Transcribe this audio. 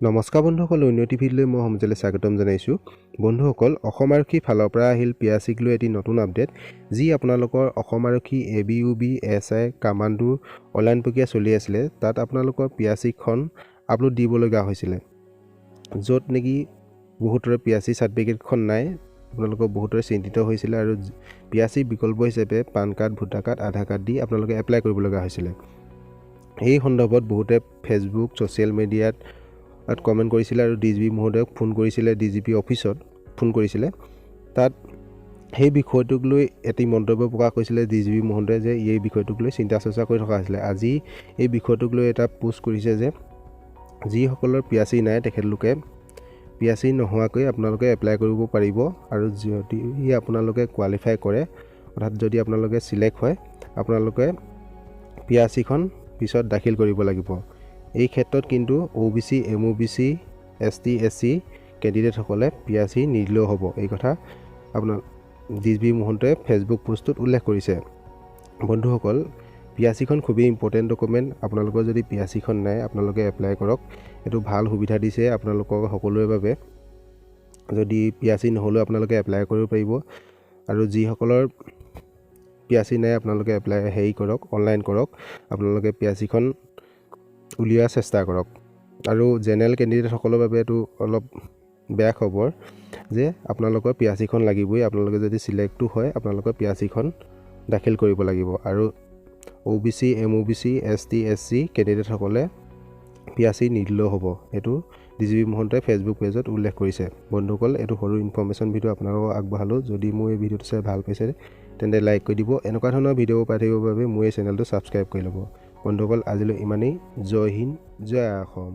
নমস্কাৰ বন্ধুসকল, উন্নতি ভিডিঅ'লৈ মই সমজলে স্বাগতম জনাইছোঁ। বন্ধুসকল, অসম আৰক্ষী ফালৰ পৰা আহিল পিয়াচিক লৈ এটি নতুন আপডেট, যি আপোনালোকৰ অসম আৰক্ষী ABUB SI কামাণ্ডোৰ অনলাইন প্ৰক্ৰিয়া চলি আছিলে। তাত আপোনালোকৰ পিয়াচিখন আপলোড দিবলগা হৈছিলে, য'ত নেকি বহুতৰে পিয়াচি চাৰ্টিফিকেটখন নাই। আপোনালোকৰ বহুতৰে চিন্তিত হৈছিলে আৰু পিয়াচি বিকল্প হিচাপে পান কাৰ্ড, ভোটাৰ কাৰ্ড, আধাৰ কাৰ্ড দি আপোনালোকে এপ্লাই কৰিবলগা হৈছিলে। এই সন্দৰ্ভত বহুতে ফেচবুক, ছ'চিয়েল মিডিয়াত কমেণ্ট কৰিছিলে আৰু DGP মহোদয়ক ফোন কৰিছিলে, DGP অফিচত ফোন কৰিছিলে। তাত সেই বিষয়টোক লৈ এটি মন্তব্য প্ৰকাশ কৰিছিলে DGP মহোদয়ে যে এই বিষয়টোক লৈ চিন্তা চৰ্চা কৰি থকা হৈছিলে। আজি এই বিষয়টোক লৈ এটা পোষ্ট কৰিছে যে যিসকলৰ পিয়াচি নাই তেখেতলোকে পিয়াচি নোহোৱাকৈ আপোনালোকে এপ্লাই কৰিব পাৰিব, আৰু যদি আপোনালোকে কোৱালিফাই কৰে, অৰ্থাৎ যদি আপোনালোকে চিলেক্ট হয়, আপোনালোকে পিয়াচিখন পিছত দাখিল কৰিব লাগিব। এই ক্ষেত্ৰত কিন্তু OBC, MOBC, ST, SC কেণ্ডিডেটসকলে পিয়াচি নিদিলেও হ'ব। এই কথা আপোনাৰ DGP মহোদয়ে ফেচবুক পোষ্টত উল্লেখ কৰিছে। বন্ধুসকল, পিয়াচিখন খুবেই ইম্পৰ্টেণ্ট ডকুমেণ্ট। আপোনালোকৰ যদি পিয়াচিখন নাই, আপোনালোকে এপ্লাই কৰক। এইটো ভাল সুবিধা দিছে আপোনালোকৰ সকলোৰে বাবে। যদি পিয়াচি নহ'লেও আপোনালোকে এপ্লাই কৰিব পাৰিব, আৰু যিসকলৰ পিয়াচি নাই আপোনালোকে কৰক, অনলাইন কৰক। আপোনালোকে পিয়াচিখন উলিওৱাৰ চেষ্টা কৰক। আৰু জেনেৰেল কেণ্ডিডেটসকলৰ বাবে এইটো অলপ বেয়া খবৰ যে আপোনালোকৰ পিয়াচিখন লাগিবই। আপোনালোকে যদি চিলেক্টটো হয়, আপোনালোকৰ পিয়াচিখন দাখিল কৰিব লাগিব। আৰু OBC, MOBC, ST, SC কেণ্ডিডেটসকলে পিয়াচি নিদিলেও হ'ব। এইটো DGP মহোদয়ে ফেচবুক পেজত উল্লেখ কৰিছে। বন্ধুসকল, এইটো সৰু ইনফৰ্মেশ্যন ভিডিঅ' আপোনালোকক আগবঢ়ালোঁ। যদি মোৰ এই ভিডিঅ'টো চাই ভাল পাইছে তেন্তে লাইক কৰি দিব। এনেকুৱা ধৰণৰ ভিডিঅ' পাই থাকিবৰ বাবে মোৰ এই চেনেলটো ছাবস্ক্ৰাইব কৰি ল'ব। বন্ধুসকল, আজিলৈ ইমানেই। জয় হিন্দ, জয় অসম।